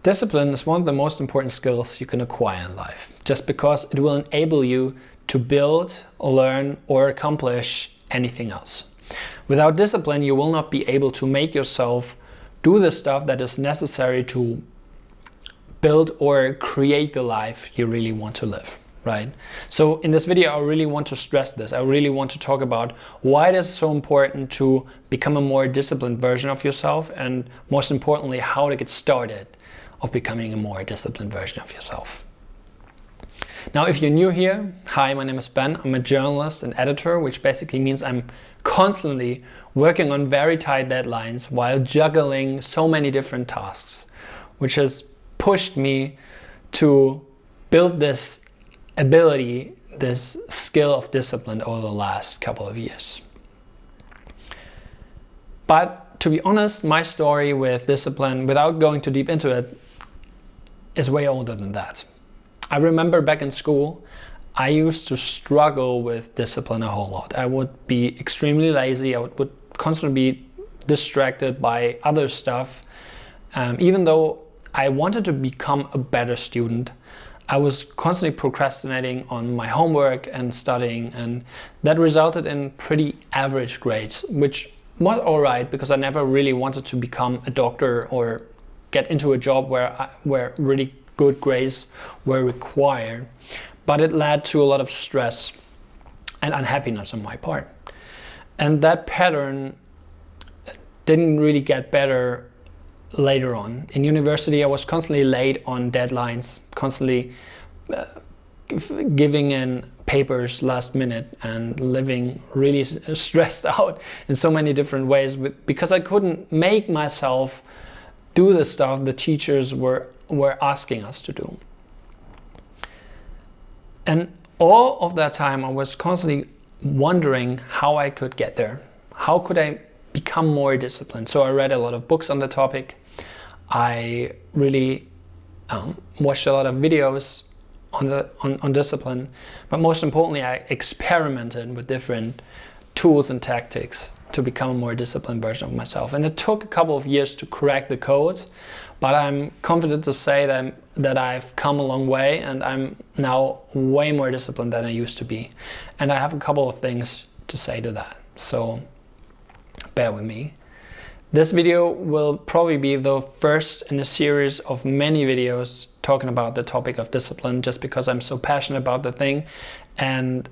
Discipline is one of the most important skills you can acquire in life, just because it will enable you to build, learn, or accomplish anything else. Without discipline, you will not be able to make yourself do the stuff that is necessary to build or create the life you really want to live, right? So in this video, I really want to stress this. I really want to talk about why it is so important to become a more disciplined version of yourself, and most importantly, how to get started of becoming a more disciplined version of yourself. Now, if you're new here, hi, my name is Ben. I'm a journalist and editor, which basically means I'm constantly working on very tight deadlines while juggling so many different tasks, which has pushed me to build this ability, this skill of discipline over the last couple of years. But to be honest, my story with discipline, without going too deep into it, is way older than that. I remember back in school, I used to struggle with discipline a whole lot. I would be extremely lazy. I would constantly be distracted by other stuff. Even though I wanted to become a better student, I was constantly procrastinating on my homework and studying, and that resulted in pretty average grades, which was all right because I never really wanted to become a doctor or get into a job where really good grades were required. But it led to a lot of stress and unhappiness on my part. And that pattern didn't really get better later on. In university, I was constantly late on deadlines, constantly giving in papers last minute and living really stressed out in so many different ways because I couldn't make myself do the stuff the teachers were asking us to do. And all of that time I was constantly wondering how I could get there. How could I become more disciplined? So I read a lot of books on the topic. I really watched a lot of videos on discipline, but most importantly, I experimented with different tools and tactics to become a more disciplined version of myself. And it took a couple of years to crack the code, but I'm confident to say that I've come a long way, and I'm now way more disciplined than I used to be. And I have a couple of things to say to that, so bear with me. This video will probably be the first in a series of many videos talking about the topic of discipline, just because I'm so passionate about the thing, and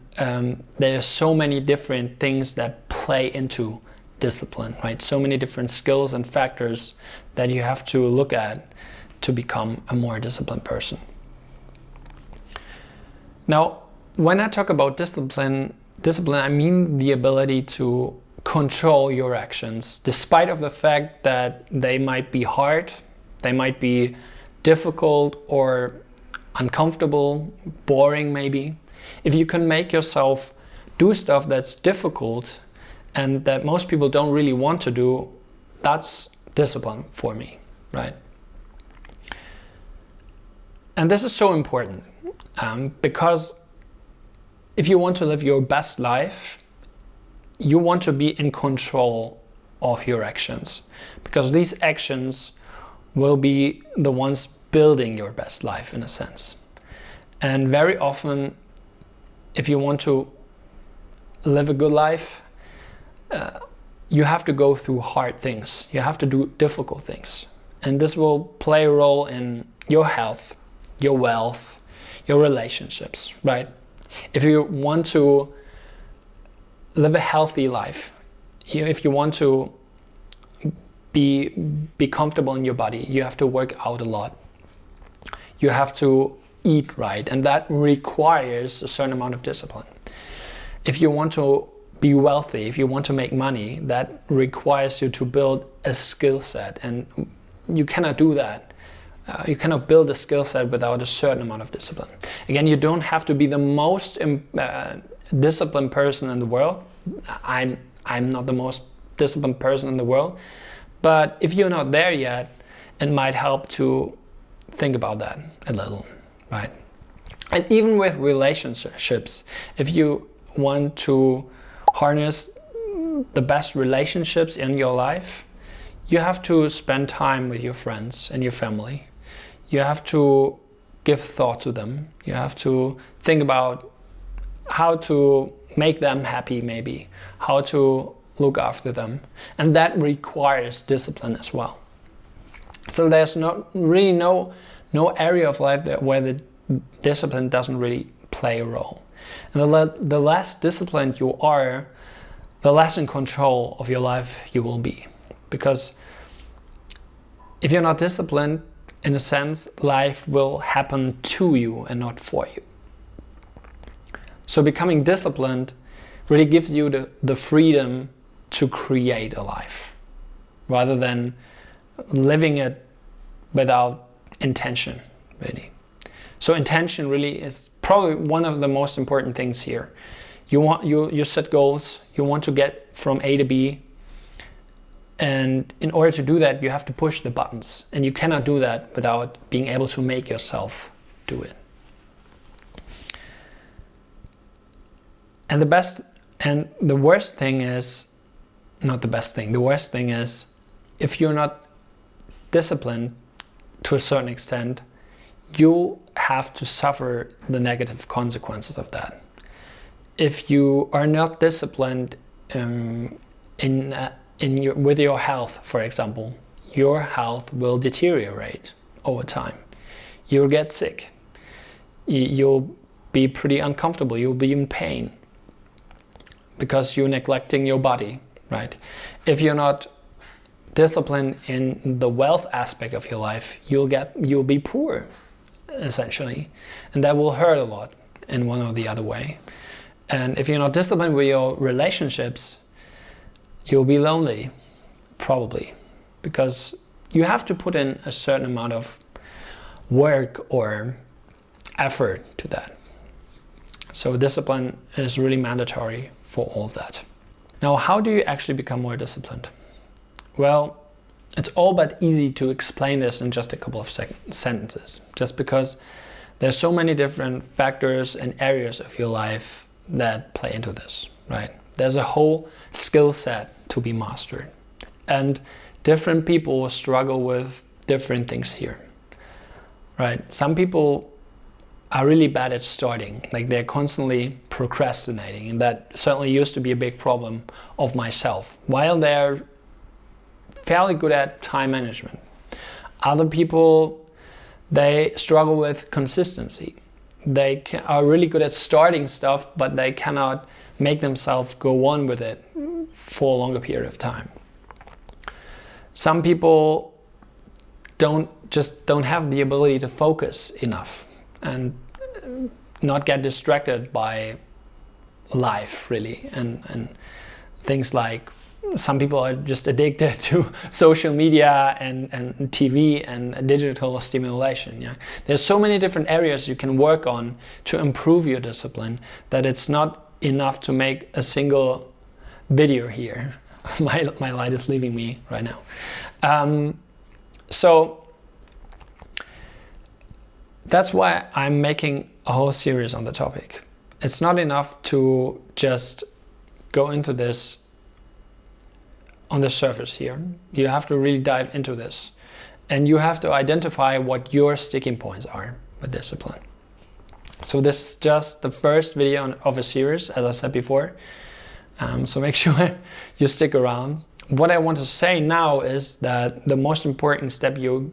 there are so many different things that play into discipline, right? So many different skills and factors that you have to look at to become a more disciplined person. Now, when I talk about discipline, I mean the ability to control your actions, despite of the fact that they might be hard, they might be difficult or uncomfortable, boring maybe. If you can make yourself do stuff that's difficult and that most people don't really want to do, that's discipline for me, right? And this is so important because if you want to live your best life, you want to be in control of your actions, because these actions will be the ones building your best life in a sense. And very often, if you want to live a good life, you have to go through hard things. You have to do difficult things. And this will play a role in your health, your wealth, your relationships, right? If you want to live a healthy life, if you want to be comfortable in your body, you have to work out a lot. You have to eat right, and that requires a certain amount of discipline. If you want to be wealthy, if you want to make money, that requires you to build a skill set, and you cannot do that. You cannot build a skill set without a certain amount of discipline. Again, you don't have to be the most disciplined person in the world. I'm not the most disciplined person in the world, but if you're not there yet, it might help to think about that a little, right? And even with relationships, if you want to harness the best relationships in your life, you have to spend time with your friends and your family. you have to give thought to them. You have to think about how to make them happy, maybe, how to look after them. And that requires discipline as well. So there's really no area of life where the discipline doesn't really play a role. And the less disciplined you are, the less in control of your life you will be. Because if you're not disciplined, in a sense, life will happen to you and not for you. So becoming disciplined really gives you the freedom to create a life, rather than living it without intention, really. So intention really is probably one of the most important things here. You set goals, you want to get from A to B, and in order to do that, you have to push the buttons, and you cannot do that without being able to make yourself do it. And the worst thing is, not the best thing, the worst thing is, if you're not disciplined to a certain extent, you'll have to suffer the negative consequences of that. If you are not disciplined with your health, for example, your health will deteriorate over time. You'll get sick. You'll be pretty uncomfortable. You'll be in pain because you're neglecting your body, right? If you're not disciplined in the wealth aspect of your life, you'll be poor, essentially, and that will hurt a lot in one or the other way. And if you're not disciplined with your relationships, you'll be lonely, probably, because you have to put in a certain amount of work or effort to that. So discipline is really mandatory for all of that. Now, how do you actually become more disciplined? Well, it's all but easy to explain this in just a couple of sentences, just because there's so many different factors and areas of your life that play into this, right? There's a whole skill set to be mastered, and different people struggle with different things here, right? Some people are really bad at starting, like they're constantly procrastinating, and that certainly used to be a big problem of myself, while they're fairly good at time management. Other people, they struggle with consistency. They are really good at starting stuff, but they cannot make themselves go on with it for a longer period of time. Some people don't have the ability to focus enough and not get distracted by life, really, and things like, some people are just addicted to social media and TV and digital stimulation. Yeah, there's so many different areas you can work on to improve your discipline that it's not enough to make a single video here. My light is leaving me right now. So that's why I'm making a whole series on the topic. It's not enough to just go into this on the surface here. You have to really dive into this, and you have to identify what your sticking points are with discipline. So this is just the first video of a series, as I said before. So make sure you stick around. What I want to say now is that the most important step you're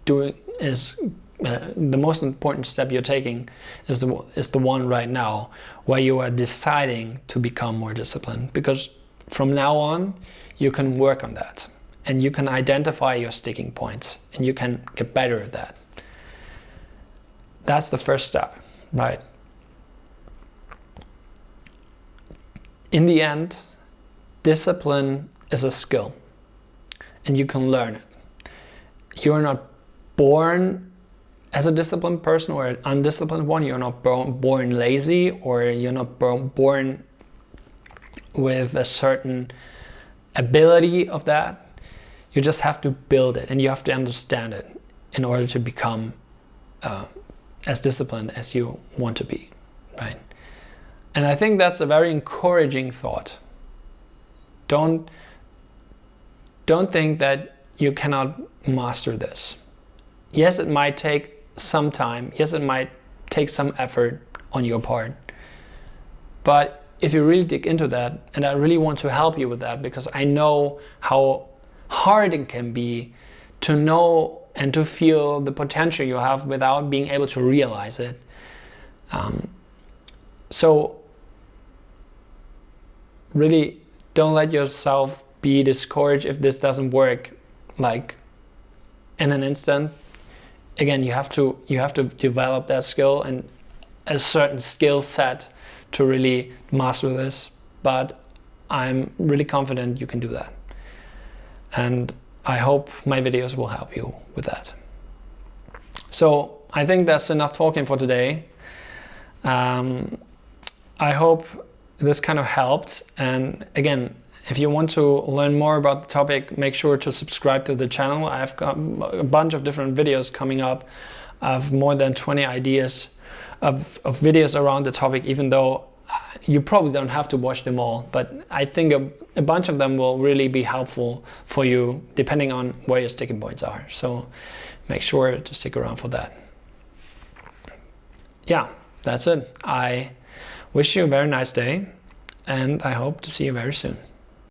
doing is the most important step you're taking is the one right now, where you are deciding to become more disciplined. Because from now on, you can work on that, and you can identify your sticking points, and you can get better at that. That's the first step, right? In the end, discipline is a skill, and you can learn it. You're not born as a disciplined person or an undisciplined one. You're not born lazy, or you're not born with a certain ability of that. You just have to build it, and you have to understand it in order to become as disciplined as you want to be, right? And I think that's a very encouraging thought. Don't think that you cannot master this. yes, it might take some time. Yes, it might take some effort on your part. But if you really dig into that, and I really want to help you with that, because I know how hard it can be to know and to feel the potential you have without being able to realize it. So really don't let yourself be discouraged if this doesn't work like in an instant. Again, you have to develop that skill and a certain skill set to really master this, but I'm really confident you can do that. And I hope my videos will help you with that. So I think that's enough talking for today. I hope this kind of helped. And again, if you want to learn more about the topic, make sure to subscribe to the channel. I've got a bunch of different videos coming up. I have more than 20 ideas of videos around the topic, even though you probably don't have to watch them all. But I think a bunch of them will really be helpful for you, depending on where your sticking points are. So make sure to stick around for that. Yeah, that's it. I wish you a very nice day, and I hope to see you very soon.